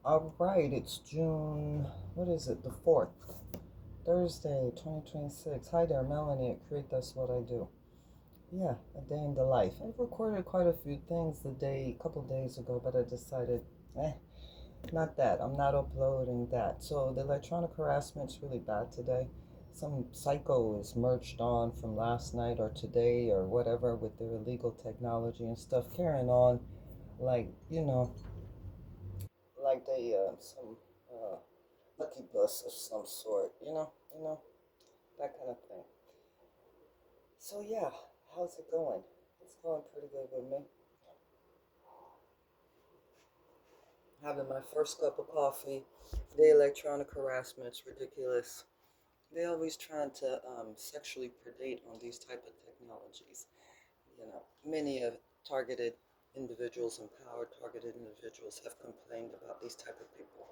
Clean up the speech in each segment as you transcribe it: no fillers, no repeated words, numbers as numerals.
All right, it's June, what is it, the 4th, Thursday, 2026. Hi there, Melanie at Create That's What I Do. Yeah, a day in the life. I've recorded quite a few things a couple days ago, but I decided, eh, not that. I'm not uploading that. So the electronic harassment's really bad today. Some psycho is merged on from last night or today or whatever with their illegal technology and stuff, carrying on like, like some uh, lucky bus of some sort, that kind of thing. So yeah, how's it going? It's going pretty good with me. Having my first cup of coffee. The electronic harassment's ridiculous. They always trying to sexually predate on these type of technologies. Many of targeted individuals and power targeted individuals have complained about these type of people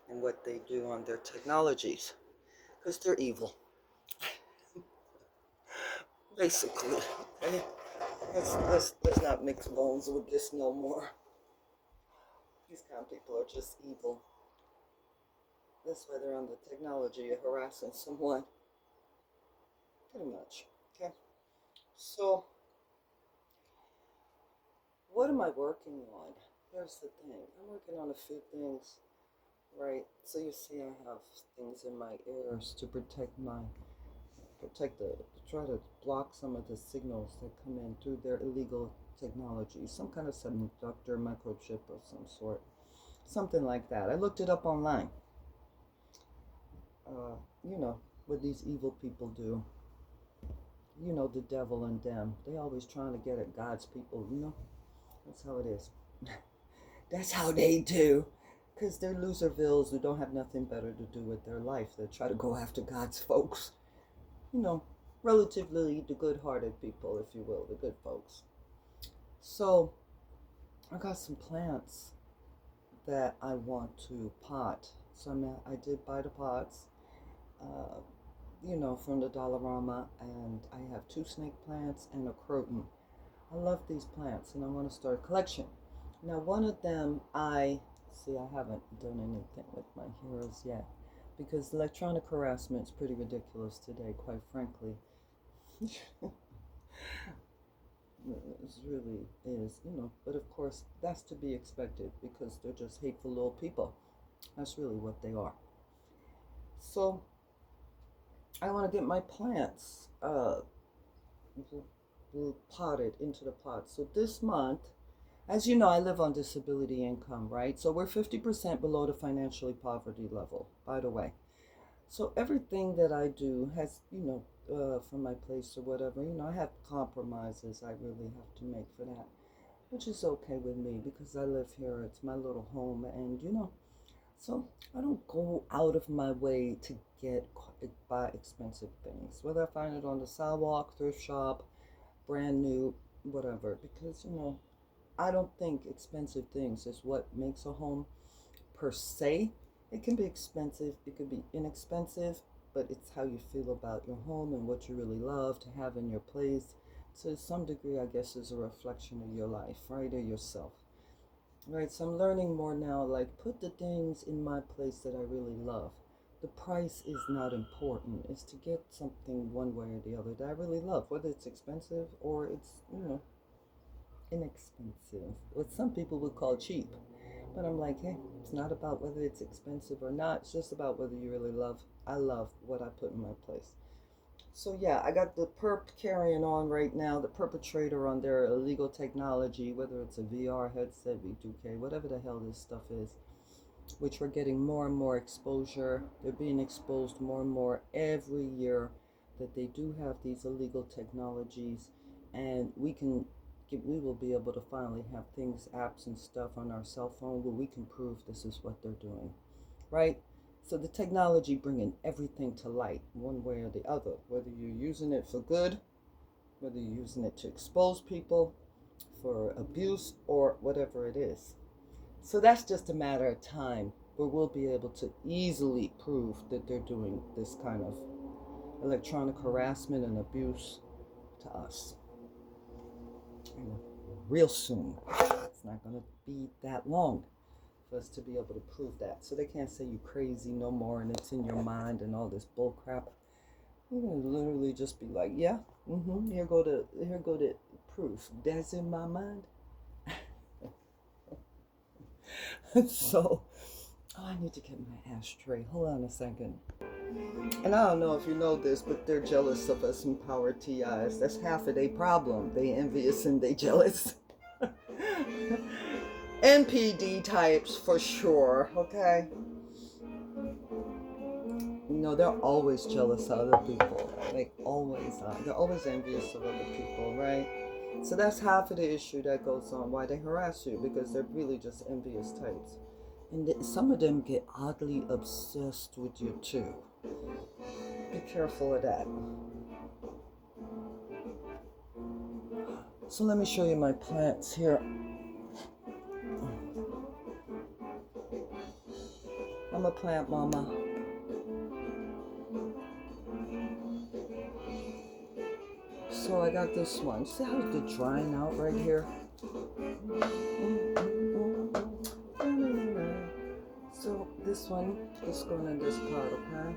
and what they do on their technologies because they're evil, basically. Okay? Let's not mix bones with this no more. These kind of people are just evil. That's why they're on the technology harassing someone. Pretty much. Okay. So, what am I working on? Here's the thing. I'm working on a few things, right? So you see, I have things in my ears to protect try to block some of the signals that come in through their illegal technology, some kind of semiconductor microchip of some sort, something like that. I looked it up online. Uh, you know what these evil people do. The devil and them. They always trying to get at God's people. That's how it is. That's how they do. Because they're loservilles who don't have nothing better to do with their life. They try to go after God's folks. You know, relatively the good hearted people, if you will, the good folks. So, I got some plants that I want to pot. So, I did buy the pots, uh, from the Dollarama, and I have two snake plants and a croton. I love these plants and I want to start a collection. Now, one of them, I haven't done anything with my heroes yet because electronic harassment is pretty ridiculous today, quite frankly. It really is. But of course, that's to be expected because they're just hateful little people. That's really what they are. So, I want to get my plants potted into the pot. So, this month, as you know, I live on disability income, right? So we're 50% below the financially poverty level, by the way. So everything that I do has, from my place or whatever, I have compromises I really have to make for that, which is okay with me because I live here. It's my little home, and so I don't go out of my way to buy expensive things, whether I find it on the sidewalk, thrift shop, brand new, whatever, because, I don't think expensive things is what makes a home per se. It can be expensive, it could be inexpensive, but it's how you feel about your home and what you really love to have in your place. To some degree, I guess, is a reflection of your life, right? Or yourself. Right? So I'm learning more now, like, put the things in my place that I really love. The price is not important. It's to get something one way or the other that I really love, whether it's expensive or it's inexpensive, what some people would call cheap. But I'm like, hey, it's not about whether it's expensive or not. It's just about whether you really love. I love what I put in my place. So yeah, I got the perp carrying on right now, the perpetrator on their illegal technology, whether it's a VR headset, V2K, whatever the hell this stuff is, which we're getting more and more exposure. They're being exposed more and more every year that they do have these illegal technologies, and we will be able to finally have things, apps and stuff on our cell phone where we can prove this is what they're doing, right? So the technology bringing everything to light one way or the other, whether you're using it for good, whether you're using it to expose people for abuse or whatever it is. So that's just a matter of time where we'll be able to easily prove that they're doing this kind of electronic harassment and abuse to us. You know, real soon. It's not going to be that long. for us to be able to prove that. So they can't say you crazy no more and it's in your mind and all this bull crap. You're gonna literally just be like, yeah, here go the proof. That's in my mind. So, oh, I need to get my ashtray. Hold on a second. And I don't know if you know this, but they're jealous of us Empower TIs. That's half of their problem. They envious and they jealous. NPD types for sure, okay? You know, they're always jealous of other people. Like, always are. They're always envious of other people, right? So that's half of the issue that goes on, why they harass you, because they're really just envious types. And some of them get oddly obsessed with you too. Be careful of that. So let me show you my plants here. I'm a plant mama. So I got this one. See how it's drying out right here? So this one is going in this pot, okay?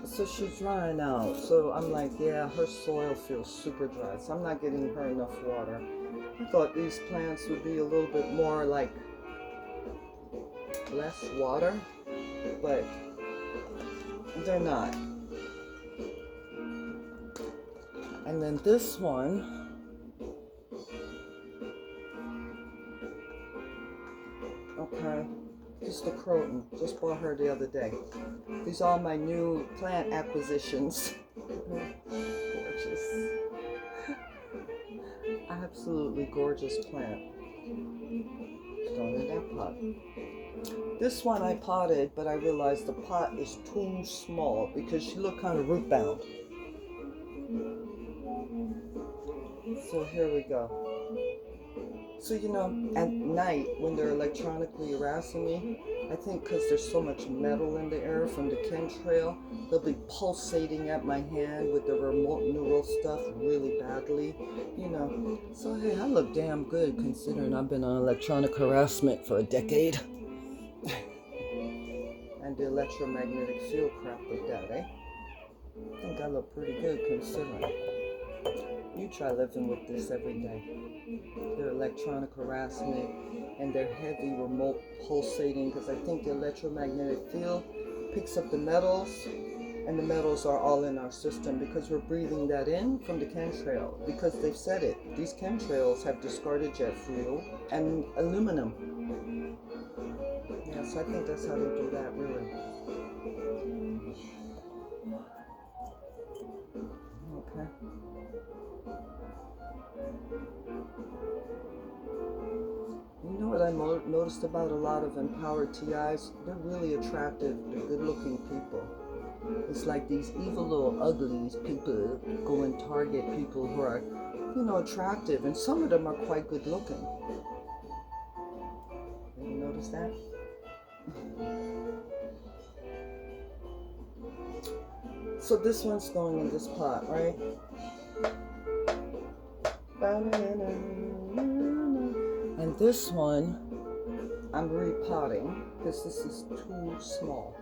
So she's drying out. So I'm like, yeah, her soil feels super dry. So I'm not getting her enough water. I thought these plants would be a little bit more like less water, but they're not. And then this one, okay, just the Croton. Just bought her the other day. These are my new plant acquisitions. Gorgeous. Absolutely gorgeous plant. Thrown in that pot. This one I potted, but I realized the pot is too small because she looked kind of root bound. So here we go. So, you know, at night when they're electronically harassing me, I think because there's so much metal in the air from the chemtrail, they'll be pulsating at my hand with the remote neural stuff really badly, you know. So, hey, I look damn good considering I've been on electronic harassment for a decade. And the electromagnetic field crap with that, eh? I think I look pretty good considering. You try living with this every day. Their electronic harassment and their heavy remote pulsating, because I think the electromagnetic field picks up the metals, and the metals are all in our system because we're breathing that in from the chemtrail. Because they've said it. These chemtrails have discarded jet fuel and aluminum. Yeah, so I think that's how they do that, really. Okay. You know what I noticed about a lot of empowered TIs? They're really attractive. They're good-looking people. It's like these evil little uglies people go and target people who are, you know, attractive, and some of them are quite good-looking. You notice that? So this one's going in this pot, right? And this one, I'm repotting because this is too small.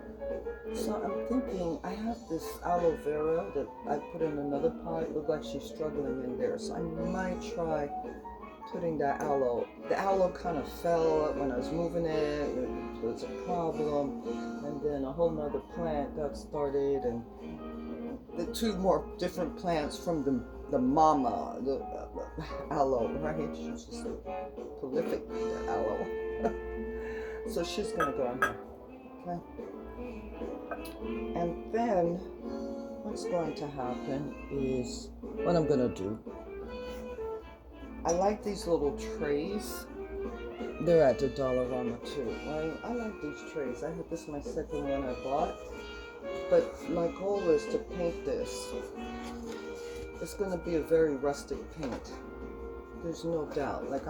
So I'm thinking, I have this aloe vera that I put in another pot. It looked like she's struggling in there. So I might try putting that aloe. The aloe kind of fell when I was moving it. There was a problem. And then a whole nother plant got started. And the two more different plants from the mama, the aloe, right? She's just prolific, the aloe. So she's going to go in here. Okay. And then what's going to happen is, what I'm going to do, I like these little trays. They're at the Dollarama too. I like these trays. I had this my second one I bought. But my goal is to paint this. It's going to be a very rustic paint. There's no doubt. Like,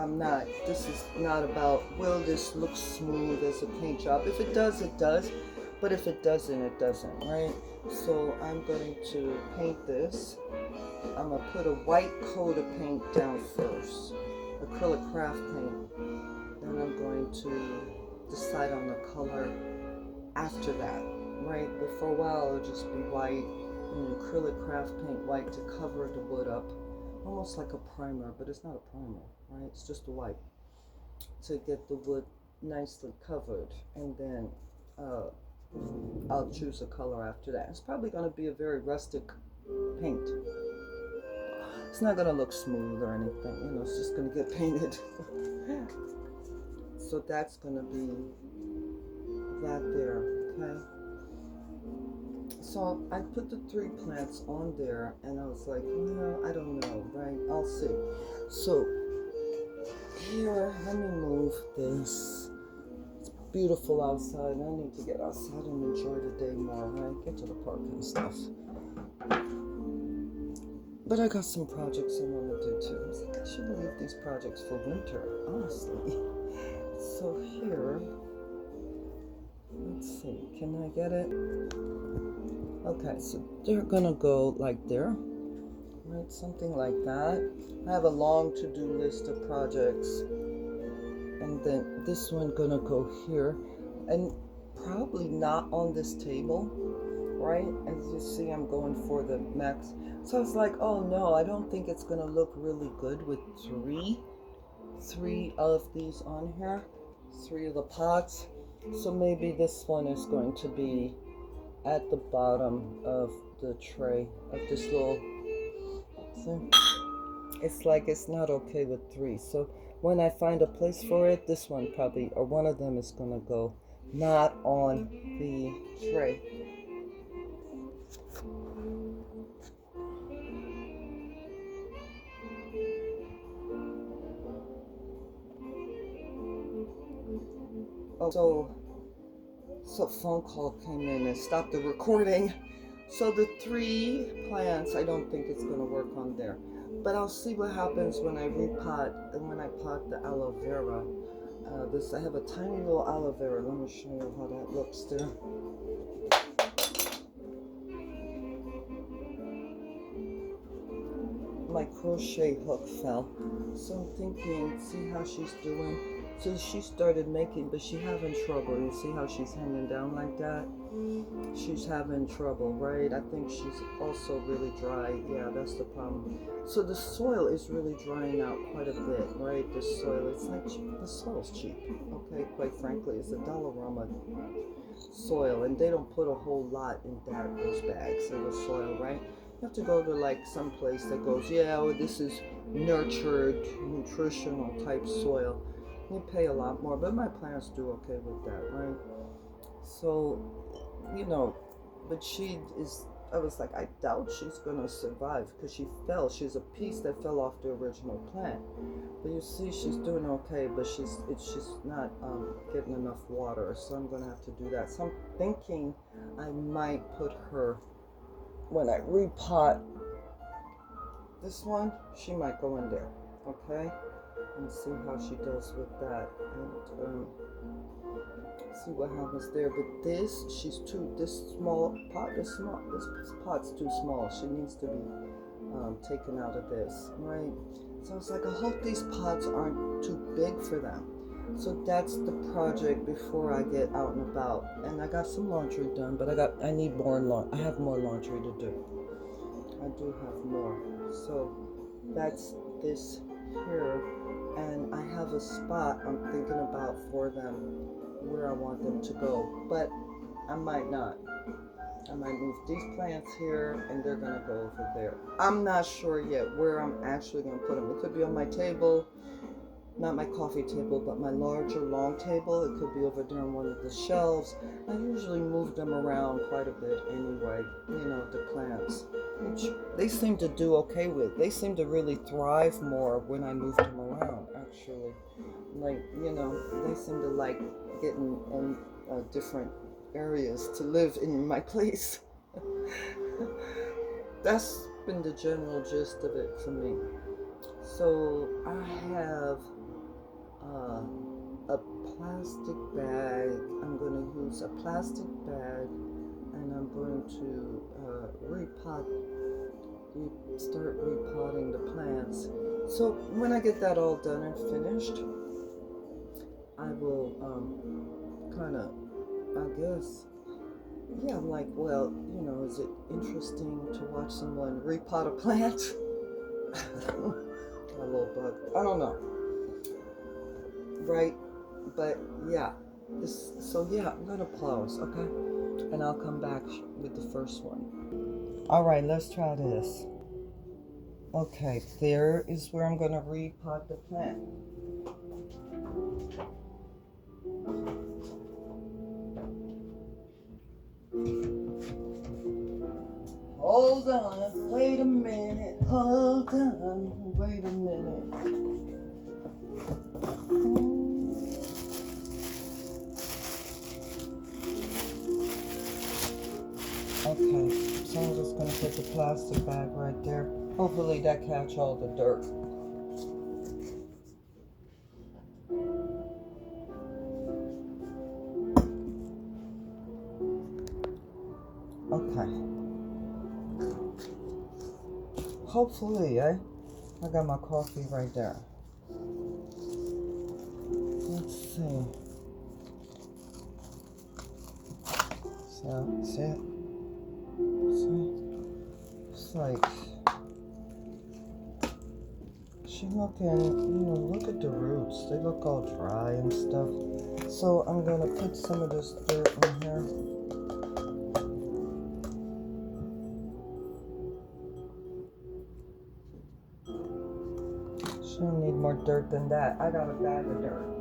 this is not about, will this look smooth as a paint job? If it does, it does. But if it doesn't, it doesn't, right? So I'm going to paint this. I'm going to put a white coat of paint down first. Acrylic craft paint. Then and I'm going to decide on the color after that, right? But for a while it'll just be white and acrylic craft paint white to cover the wood up, almost like a primer, but it's not a primer, right? It's just a white to get the wood nicely covered, and then I'll choose a color after that. It's probably going to be a very rustic paint. It's not going to look smooth or anything, you know, it's just going to get painted. So that's going to be that there, okay? So I put the 3 plants on there, and I was like, well, I don't know, right? I'll see. So here, let me move this. It's beautiful outside, and I need to get outside and enjoy the day more, right? Get to the park and stuff. But I got some projects I want to do too. I was like, I should leave these projects for winter, honestly. So here, let's see, can I get it? Okay, so they're gonna go like there, right? Something like that. I have a long to-do list of projects, and then this one gonna go here, and probably not on this table, right? As you see, I'm going for the max. So I was like, oh no, I don't think it's gonna look really good with three of these on here, 3 of the pots. So maybe this one is going to be at the bottom of the tray of this little, see? It's like it's not okay with 3. So when I find a place for it, this one probably, or one of them is gonna go not on the tray. Oh, so phone call came in and stopped the recording. So the 3 plants, I don't think it's going to work on there. But I'll see what happens when I repot and when I pot the aloe vera. I have a tiny little aloe vera. Let me show you how that looks there. My crochet hook fell. So I'm thinking, see how she's doing? So she started making, but she's having trouble. You see how she's hanging down like that? She's having trouble, right? I think she's also really dry. Yeah, that's the problem. So the soil is really drying out quite a bit, right? The soil, it's like the soil's cheap, okay? Quite frankly, it's a Dollarama soil, and they don't put a whole lot in those bags of the soil, right? You have to go to like some place that goes, yeah, well, this is nurtured, nutritional type soil. You pay a lot more, but my plants do okay with that, right? So, you know, but she is, I was like, I doubt she's gonna survive because she fell. She's a piece that fell off the original plant. But you see, she's doing okay, but she's not getting enough water, so I'm gonna have to do that. So I'm thinking I might put her, when I repot this one, she might go in there, okay? And see how she does with that, and see what happens there. But this pot's too small. She needs to be taken out of this, right? So I was like, I hope these pots aren't too big for them. So that's the project before I get out and about. And I got some laundry done, but I need more I have more laundry to do. I do have more. So that's this here. And I have a spot I'm thinking about for them where I want them to go, but I might not. I might move these plants here and they're gonna go over there. I'm not sure yet where I'm actually gonna put them. It could be on my table, not my coffee table, but my larger long table. It could be over there on one of the shelves. I usually move them around quite a bit anyway, you know, the plants, which they seem to do okay with. They seem to really thrive more when I move them around, actually. Like, you know, they seem to like getting in different areas to live in my place. That's been the general gist of it for me. So I have a plastic bag. I'm going to use a plastic bag, and I'm going to start repotting the plants. So when I get that all done and finished, I will kind of, I guess, yeah, I'm like, well, is it interesting to watch someone repot a plant? A little bug. I don't know. Right? But yeah. So yeah, I'm gonna pause, okay? And I'll come back with the first one. Alright, let's try this. Okay, there is where I'm gonna repot the plant. Hold on, wait a minute. Hold on, wait a minute. Okay, so I'm just gonna put the plastic bag right there. Hopefully that catch all the dirt. Okay. Hopefully, I got my coffee right there. Let's see. So, see? It's like, she looking, look at the roots. They look all dry and stuff. So I'm gonna put some of this dirt in here. She don't need more dirt than that. I got a bag of dirt.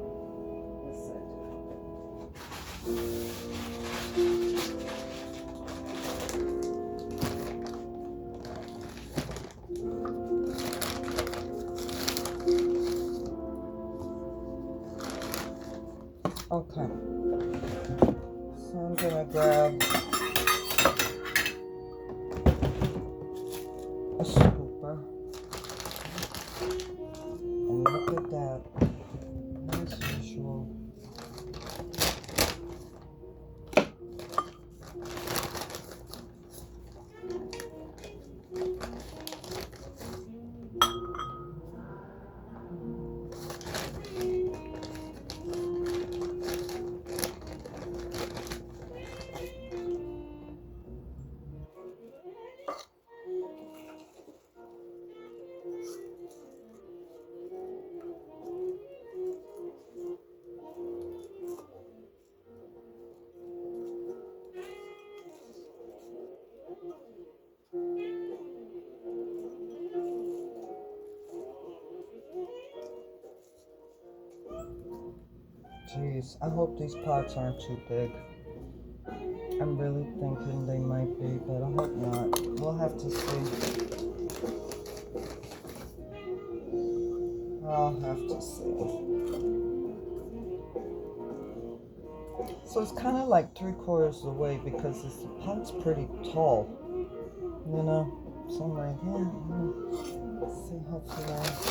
Okay. So I'm gonna grab a scooper. And look at that. As usual. Jeez, I hope these pots aren't too big. I'm really thinking they might be, but I hope not. We'll have to see. I'll have to see. So it's kind of like 3/4 of the way because this pot's pretty tall. So I'm like, let's see, hopefully.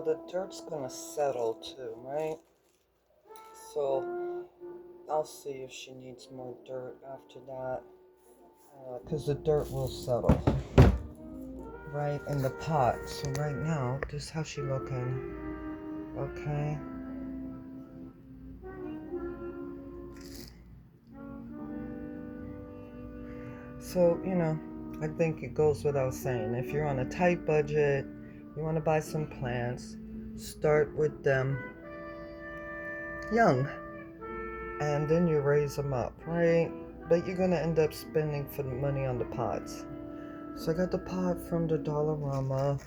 The dirt's gonna settle too, right? So I'll see if she needs more dirt after that, because the dirt will settle right in the pot. So right now, this is how she looking. Okay. So I think it goes without saying, if you're on a tight budget, you want to buy some plants, start with them young, and then you raise them up, right? But you're gonna end up spending for the money on the pots. So I got the pot from the Dollarama.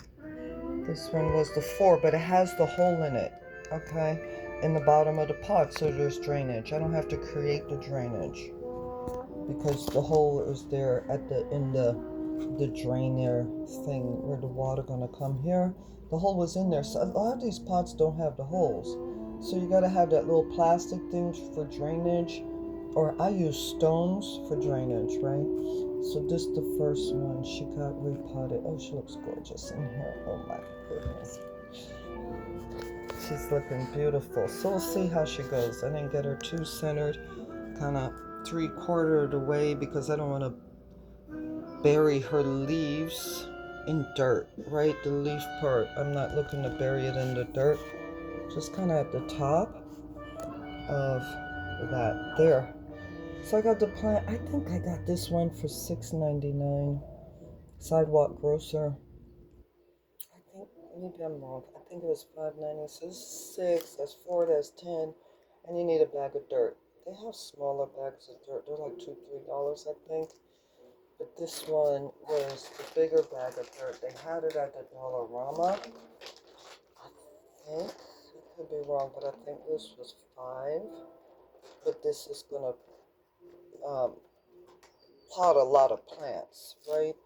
This one was the 4, but it has the hole in it, okay, in the bottom of the pot, so there's drainage. I don't have to create the drainage because the hole is there at the drainer thing where the water gonna come here. The hole was in there, so a lot of these pots don't have the holes. So you gotta have that little plastic thing for drainage, or I use stones for drainage, right? So this is the first one. She got repotted. Oh, she looks gorgeous in here. Oh my goodness. She's looking beautiful. So we'll see how she goes. I didn't get her too centered, kind of 3/4 of the way because I don't want to bury her leaves in dirt, right? The leaf part, I'm not looking to bury it in the dirt. Just kind of at the top of that. There. So I got the plant. I think I got this one for $6.99. Sidewalk Grocer. I think maybe I'm wrong. I think it was $5.90. So this is 6. That's 4. That's 10. And you need a bag of dirt. They have smaller bags of dirt. They're like $2-3, I think. But this one was the bigger bag of dirt. They had it at the Dollarama. I think. I could be wrong, but I think this was 5. But this is gonna pot a lot of plants, right?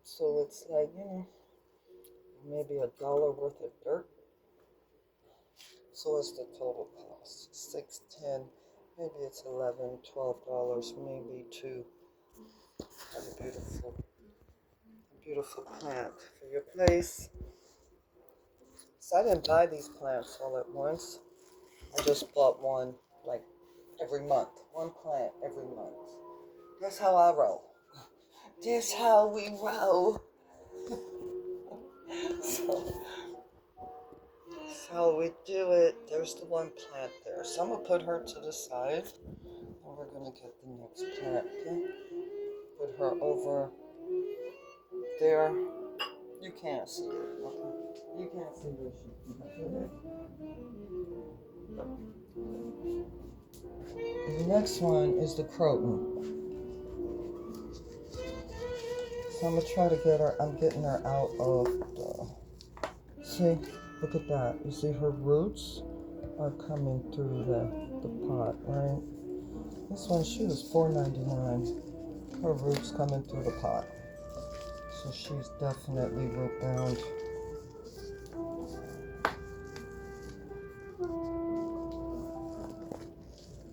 So it's like, maybe $1 worth of dirt. So what's the total cost? $6.10. Maybe it's $11-12, maybe to have a beautiful plant for your place. So I didn't buy these plants all at once. I just bought one like every month. One plant every month. That's how I roll. That's how we roll. So that's how we do it. There's the one plant there. So I'm going to put her to the side. And we're going to get the next plant. Okay? Put her over there. You can't see it. Okay? You can't see where she's. The next one is the Croton. So I'm going to try to get her, I'm getting her out of the, see, look at that. You see her roots are coming through the pot, right? This one, she was $4.99. Her roots coming through the pot. So she's definitely root bound.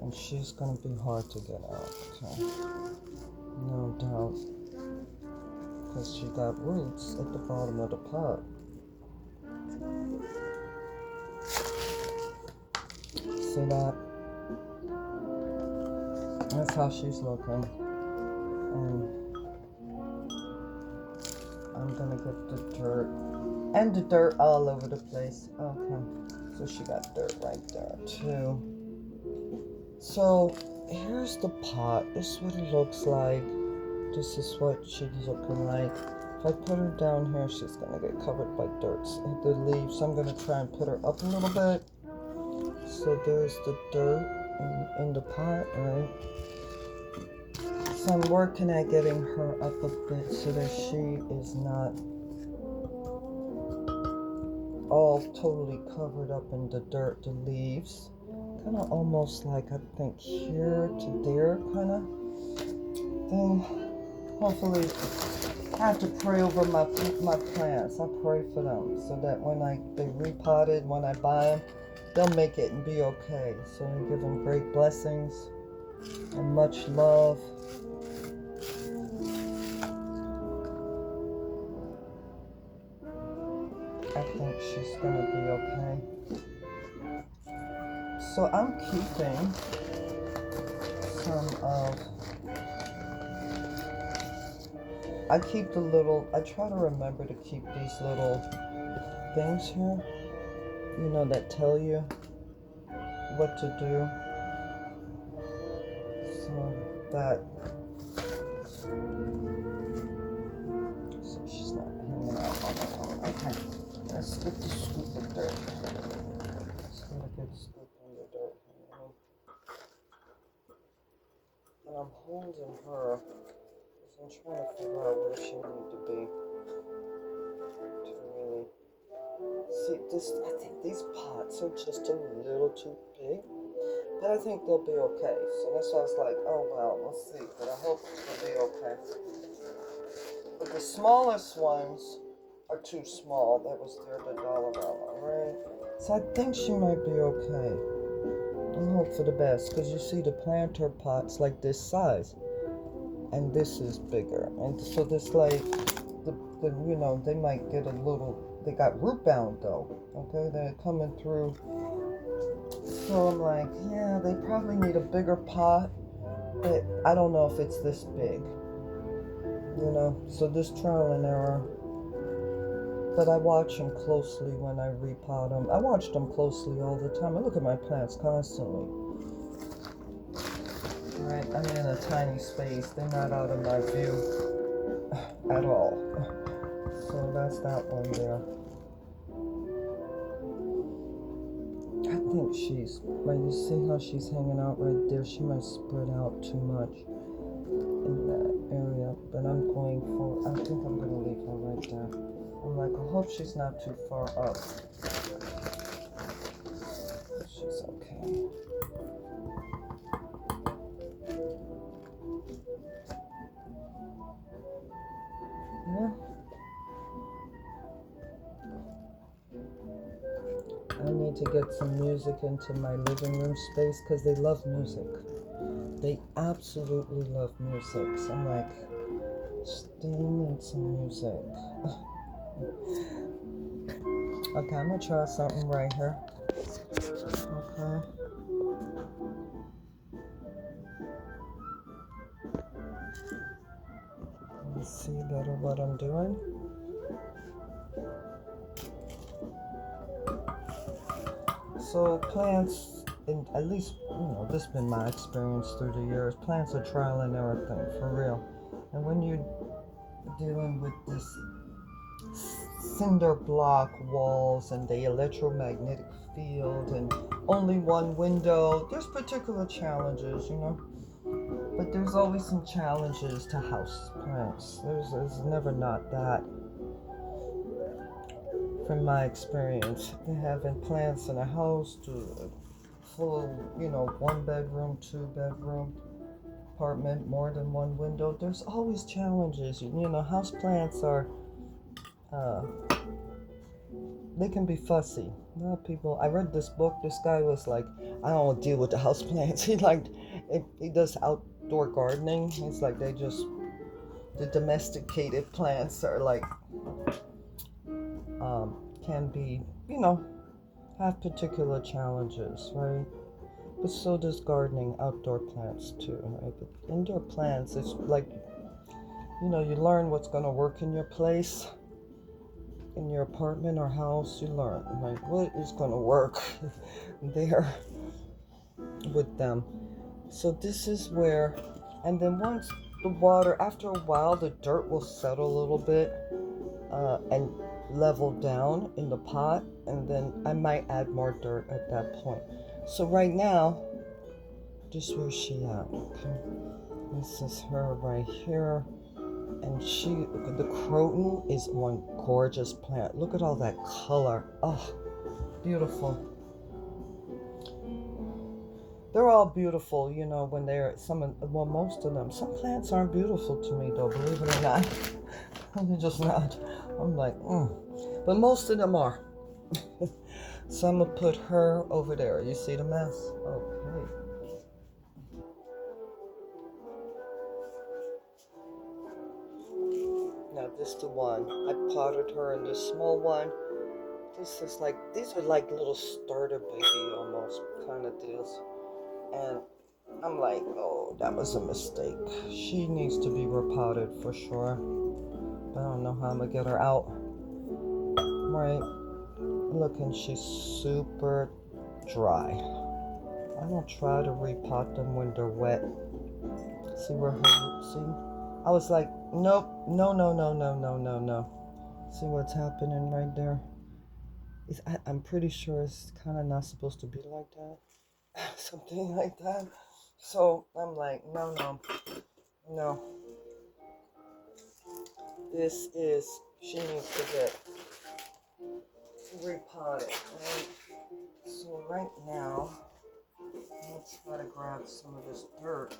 And she's going to be hard to get out, okay? No doubt. Because she got roots at the bottom of the pot. See that? That's how she's looking. And I'm gonna get the dirt. And the dirt all over the place. Okay. So she got dirt right there too. So here's the pot. This is what it looks like. This is what she's looking like. If I put her down here, she's gonna get covered by dirt and the leaves. I'm gonna try and put her up a little bit. So there's the dirt in the pot, right? So I'm working at getting her up a bit so that she is not all totally covered up in the dirt, the leaves. Kind of almost like, I think, here to there kind of thing. Hopefully, I have to pray over my plants. I pray for them so that when they repotted, when I buy them, they'll make it and be okay. So I give them great blessings and much love. I think she's gonna be okay. So I'm keeping some of, I keep the little, I try to remember to keep these little things here, that tell you what to do. So that, so she's not hanging out on her own. Okay, let's get the scoop of dirt. Let's get a good scoop on the dirt. And I'm holding her because I'm trying to figure out where she needs to be to really see this. I think these pots are just a little too big, but I think they'll be okay. So that's why I was like, oh well, we'll see. But I hope they'll be okay. But the smallest ones are too small. That was the Dollarama, right? So I think she might be okay. I hope for the best, because you see the planter pots like this size, and this is bigger, and so this like the they might get a little. They got root bound though. Okay, they're coming through. So I'm like, yeah, they probably need a bigger pot, but I don't know if it's this big. So this trial and error. But I watch them closely when I repot them. I watch them closely all the time. I look at my plants constantly. Right, I'm in a tiny space. They're not out of my view at all. So that's that one there. I think you see how she's hanging out right there? She might spread out too much in that area. But I think I'm going to leave her right there. I'm like, I hope she's not too far up. She's okay. Yeah. I need to get some music into my living room space because they love music. They absolutely love music. So I'm like, they need some music. Okay, I'm gonna try something right here. Okay. Let's see better what I'm doing. So plants, and at least, this has been my experience through the years, plants are trial and error thing, for real. And when you're dealing with this cinder block walls and the electromagnetic field and only one window, there's particular challenges, but there's always some challenges to house plants. There's never not that, from my experience. Having plants in a house to full, 1 bedroom, 2 bedroom apartment, more than one window, there's always challenges. House plants are they can be fussy. A lot of people, I read this book, this guy was like, I don't deal with the house plants. He does outdoor gardening. He's like, the domesticated plants are like, can be, have particular challenges, right? But so does gardening, outdoor plants too, right? But indoor plants, it's like, you learn what's going to work in your place. In your apartment or house, you learn, like, what is going to work there with them. So this is where, and then once the water, after a while, the dirt will settle a little bit and level down in the pot, and then I might add more dirt at that point. So right now, this where she at, okay? This is her right here. And the croton is one gorgeous plant. Look at all that color. Oh, beautiful. They're all beautiful, when most of them. Some plants aren't beautiful to me though, believe it or not. They're just not. I'm like, But most of them are. So I'm gonna put her over there. You see the mess? Okay. Now this is the one. I potted her in this small one. These are like little starter baby almost kind of deals. And I'm like, oh, that was a mistake. She needs to be repotted for sure. But I don't know how I'm gonna get her out. Right. Look, and she's super dry. I don't try to repot them when they're wet. See where I was like, nope, no. See what's happening right there? I'm pretty sure it's kind of not supposed to be like that. Something like that. So I'm like, no, no, no. She needs to get repotted. Right? So right now, let's try to grab some of this dirt.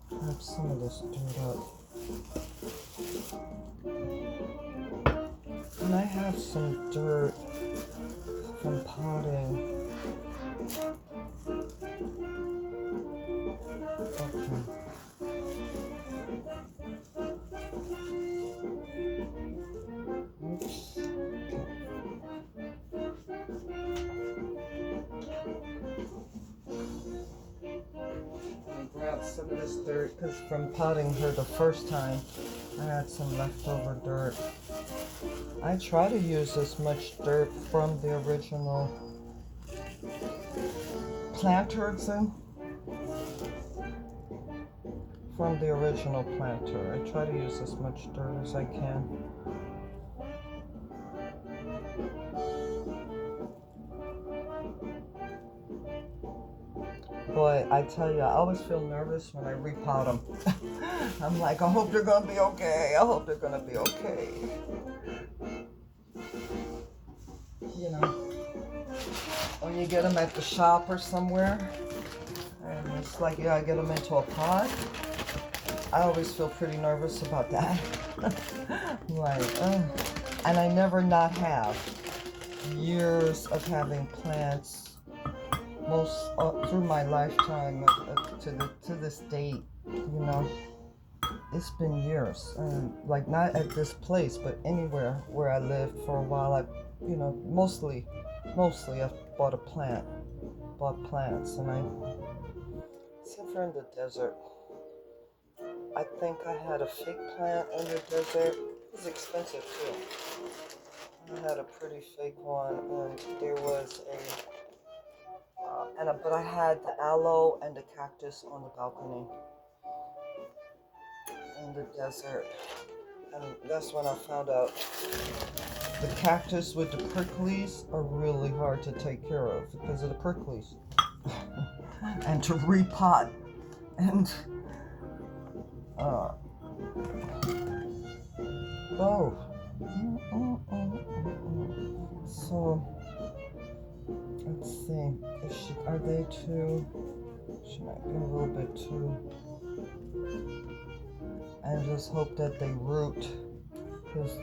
Grab some of this dirt up. And I have some dirt from potting. Okay. Oops. I grabbed some of this dirt because from potting her the first time, I had some leftover dirt. I try to use as much dirt from the original planter it's in. From the original planter. I try to use as much dirt as I can. But I tell you, I always feel nervous when I repot them. I'm like, I hope they're gonna be okay. I hope they're gonna be okay. You know, when you get them at the shop or somewhere, and it's like, yeah, I get them into a pot. I always feel pretty nervous about that. Like, and I never not have years of having plants. Most through my lifetime to this date, you know, it's been years, and like not at this place, but anywhere where I lived for a while. I, you know, mostly I've bought plants, and except for in the desert. I think I had a fig plant in the desert. It was expensive too. I had a pretty fig one, and there was but I had the aloe and the cactus on the balcony in the desert. And that's when I found out the cactus with the pricklies are really hard to take care of because of the pricklies. And to repot. And so let's see. Are they too? She might be a little bit too. And just hope that they root, because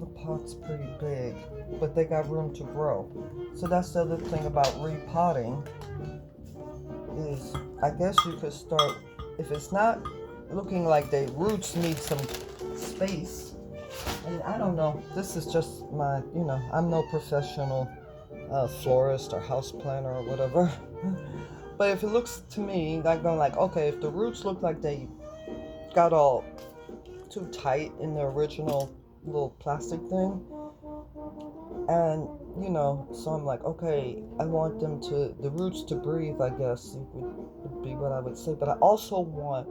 the pot's pretty big, but they got room to grow. So that's the other thing about repotting is, I guess you could start, if it's not looking like the roots need some space. And I don't know. This is just my, you know, I'm no professional florist or house planter or whatever. But if it looks to me like going like, okay, if the roots look like they got all too tight in the original little plastic thing, and you know, so I'm like, okay, I want the roots to breathe, I guess would be what I would say, but I also want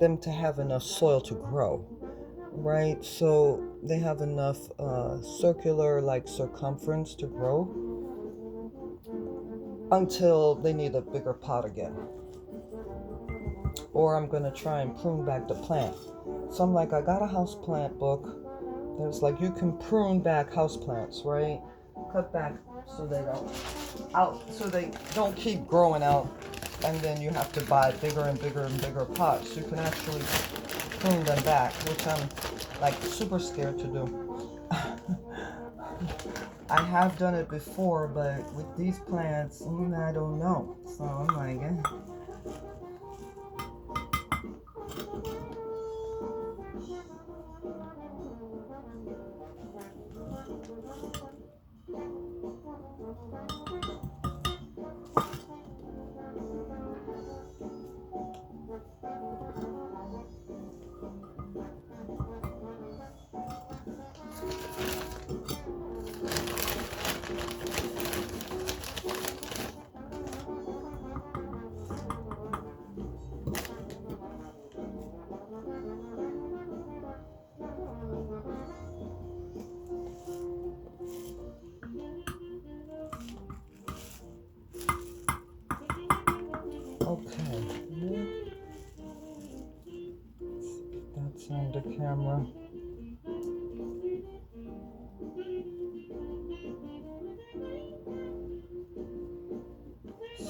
them to have enough soil to grow, right? So they have enough circular like circumference to grow until they need a bigger pot again. Or I'm gonna try and prune back the plant. So I'm like, I got a house plant book. There's like, you can prune back house plants, right? Cut back so they don't keep growing out, and then you have to buy bigger and bigger and bigger pots. You can actually prune them back, which I'm like super scared to do. I have done it before, but with these plants, I don't know. So I'm like,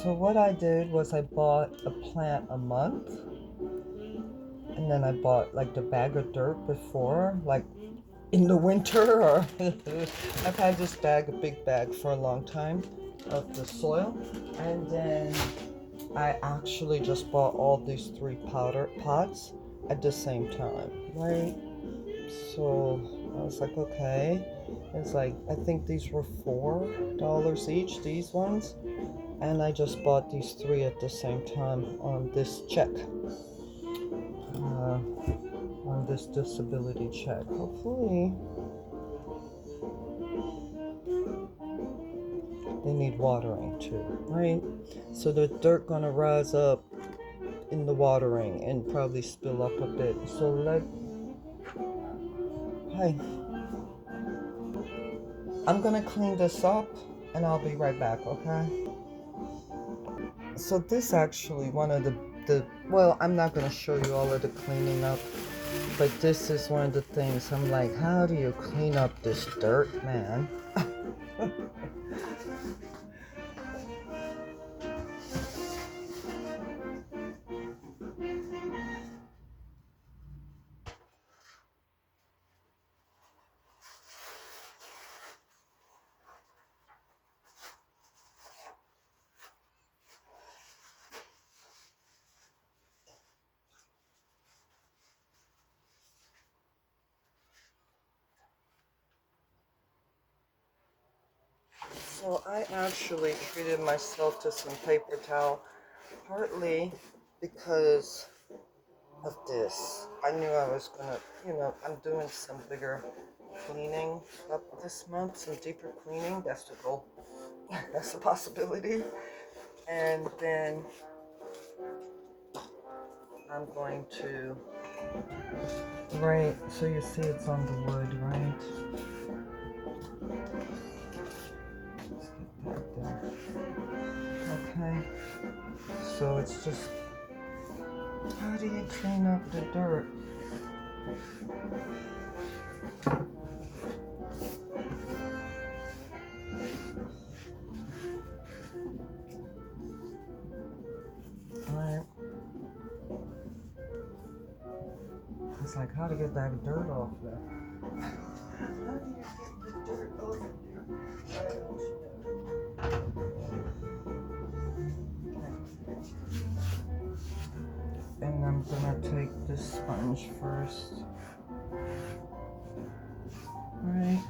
So what I did was I bought a plant a month, and then I bought like the bag of dirt before, like in the winter, or I've had this bag, a big bag, for a long time of the soil, and then I actually just bought all these 3 powder pots at the same time, right? So I was like, okay. It's like, I think these were $4 each, these ones. And I just bought these 3 at the same time on this check. On this disability check. Hopefully they need watering too, right? So the dirt gonna rise up in the watering and probably spill up a bit. So hey, I'm gonna clean this up and I'll be right back, okay? So this actually one of the well, I'm not gonna show you all of the cleaning up, but this is one of the things I'm like, how do you clean up this dirt, man? So I actually treated myself to some paper towel, partly because of this. I knew I was gonna, I'm doing some bigger cleaning up this month, some deeper cleaning. That's the goal. That's a possibility. And then I'm going to, right, so you see it's on the wood, right? Let's get that there. Okay. So it's just, how do you clean up the dirt? Right. It's like, how to get that dirt off there? How do you get the dirt off there? And I'm gonna take this sponge first. Right.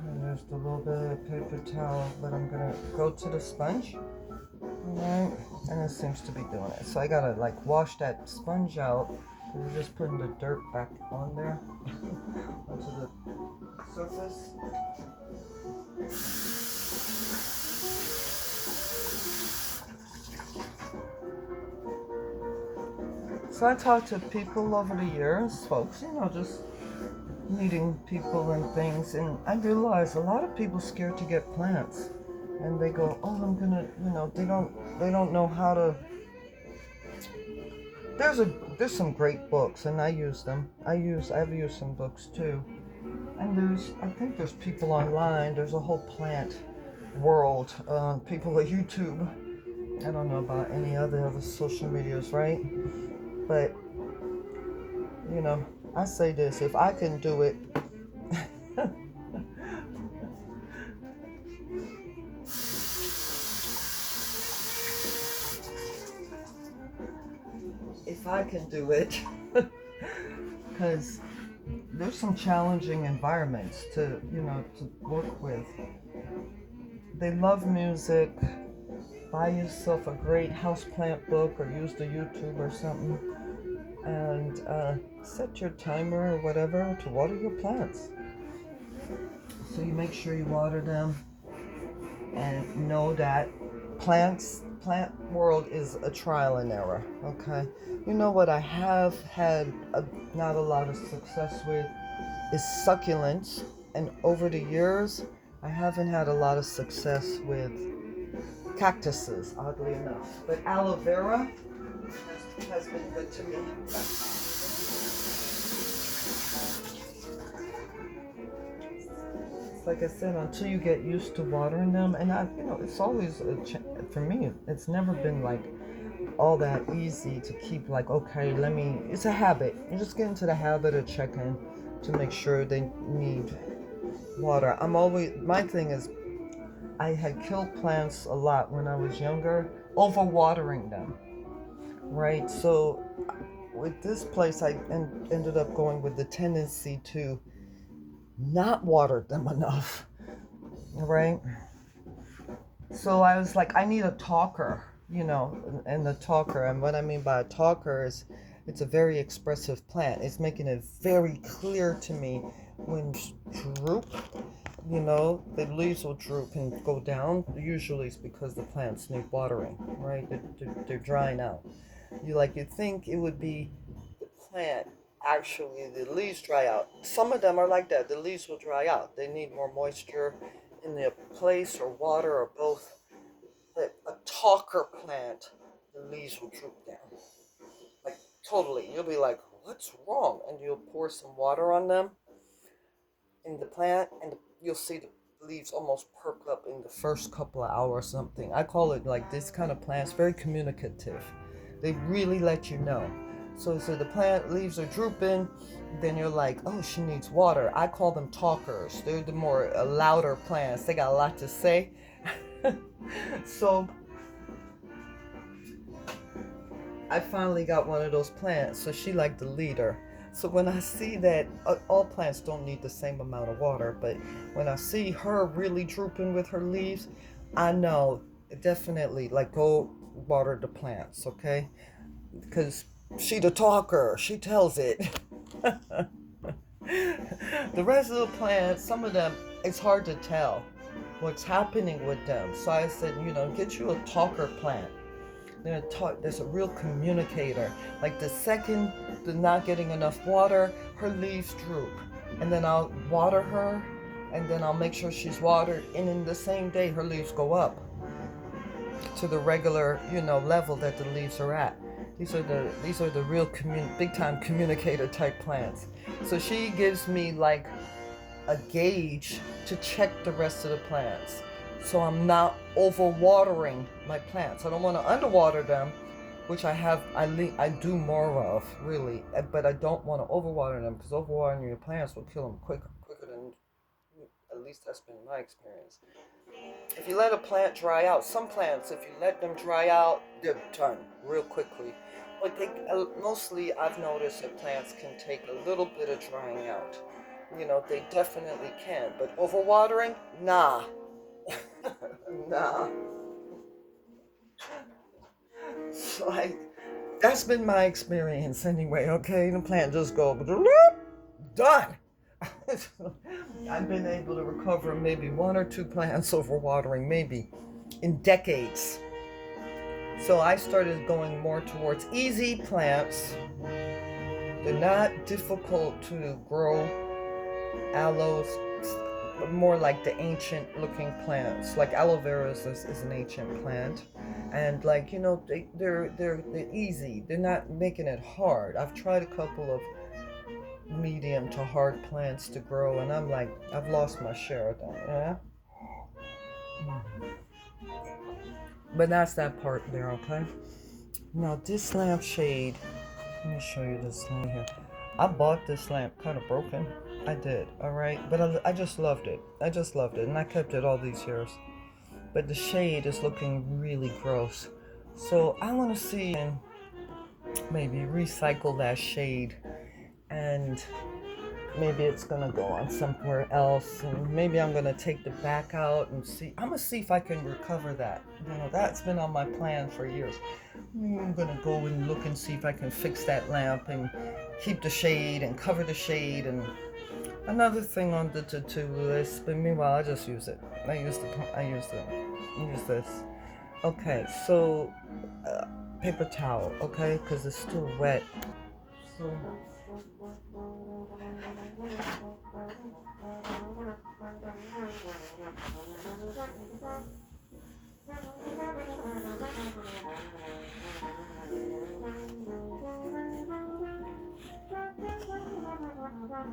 And there's a little bit of paper towel, but I'm gonna go to the sponge. Alright. And it seems to be doing it. So I gotta like wash that sponge out. We're just putting the dirt back on there onto the surface. So I talked to people over the years, folks, just meeting people and things, and I realized a lot of people scared to get plants, and they go, oh, I'm gonna, they don't know how to. There's some great books, and I use them. I've used some books too, and I think there's people online. There's a whole plant world. People at YouTube. I don't know about any other social medias, right? But, I say this, if I can do it, if I can do it, because there's some challenging environments to work with. They love music. Buy yourself a great houseplant book or use the YouTube or something, and set your timer or whatever to water your plants. So you make sure you water them, and know that plant world is a trial and error. Okay, what I have had not a lot of success with is succulents, and over the years I haven't had a lot of success with cactuses, oddly enough. But aloe vera has been good to me. like I said, until you get used to watering them, and it's always for me. It's never been like all that easy to keep. Like, okay, it's a habit. You just get into the habit of checking to make sure they need water. My thing is, I had killed plants a lot when I was younger, overwatering them, right? So with this place, I ended up going with the tendency to not water them enough, right? So I was like, I need a talker, and the talker, and what I mean by a talker is it's a very expressive plant. It's making it very clear to me when droop, the leaves will droop and go down. Usually it's because the plants need watering, right? They're drying out. You think it would be the plant, actually the leaves dry out. Some of them are like that. The leaves will dry out. They need more moisture in their place or water or both. But a talker plant, the leaves will droop down. Like totally. You'll be like, what's wrong? And you'll pour some water on them in the plant, and you'll see the leaves almost perk up in the first couple of hours or something. I call it like this kind of plants, very communicative. They really let you know. So the plant leaves are drooping, then you're like, oh, she needs water. I call them talkers. They're the more louder plants. They got a lot to say. So I finally got one of those plants. So she like the leader. So when I see that all plants don't need the same amount of water, but when I see her really drooping with her leaves, I know definitely like go water the plants, okay? Because she the talker, she tells it. The rest of the plants, some of them, it's hard to tell what's happening with them. So I said, get you a talker plant. There's a real communicator. Like the second they're not getting enough water, her leaves droop. And then I'll water her, and then I'll make sure she's watered. And in the same day, her leaves go up to the regular, level that the leaves are at. These are the real big time communicator type plants. So she gives me like a gauge to check the rest of the plants. So I'm not overwatering my plants. I don't want to underwater them, which I do more of, really. But I don't want to overwater them, because overwatering your plants will kill them quicker than, at least that's been my experience. If you let a plant dry out, some plants, if you let them dry out, they're done real quickly. But mostly I've noticed that plants can take a little bit of drying out. They definitely can. But overwatering, nah. Nah. So that's been my experience anyway, okay? The plant just go, done. I've been able to recover maybe one or two plants overwatering, maybe in decades. So I started going more towards easy plants. They're not difficult to grow. Aloes, more like the ancient looking plants. Like aloe vera is an ancient plant. And like, they're easy. They're not making it hard. I've tried a couple of medium to hard plants to grow, and I'm like, I've lost my share of them, yeah? But that's that part there, okay? Now this lampshade, let me show you this lamp here. I bought this lamp kind of broken. I did, alright? But I just loved it. And I kept it all these years. But the shade is looking really gross. So I want to see and maybe recycle that shade, and maybe it's gonna go on somewhere else, and maybe I'm gonna take the back out and see. I'm gonna see if I can recover that. That's been on my plan for years. I'm gonna go and look and see if I can fix that lamp and keep the shade and cover the shade. And another thing on the to-do list, but meanwhile I just use it. I use this. Okay, so paper towel, okay, because it's still wet. So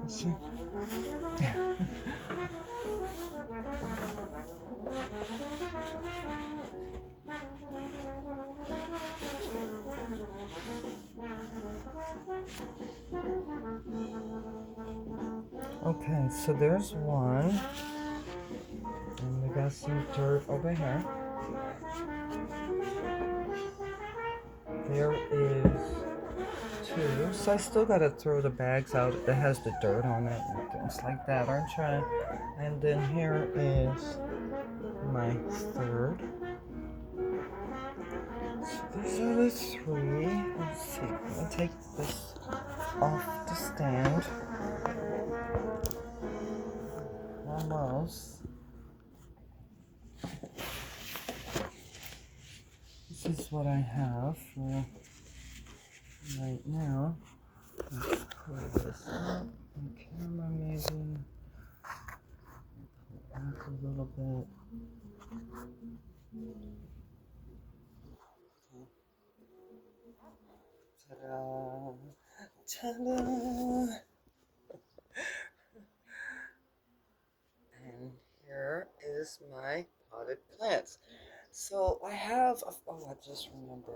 See? Okay, so there's one. And we got some dirt over here. There is two. So I still gotta throw the bags out that has the dirt on it and things like that, aren't you? And then here is my third. So these are the three. Let's see. Let me take this off the stand. Almost. This is what I have for right now. Let's pull this up on camera maybe. Pull back a little bit. Ta-da! Ta-da! And here is my potted plants. So I have, oh, I just remembered.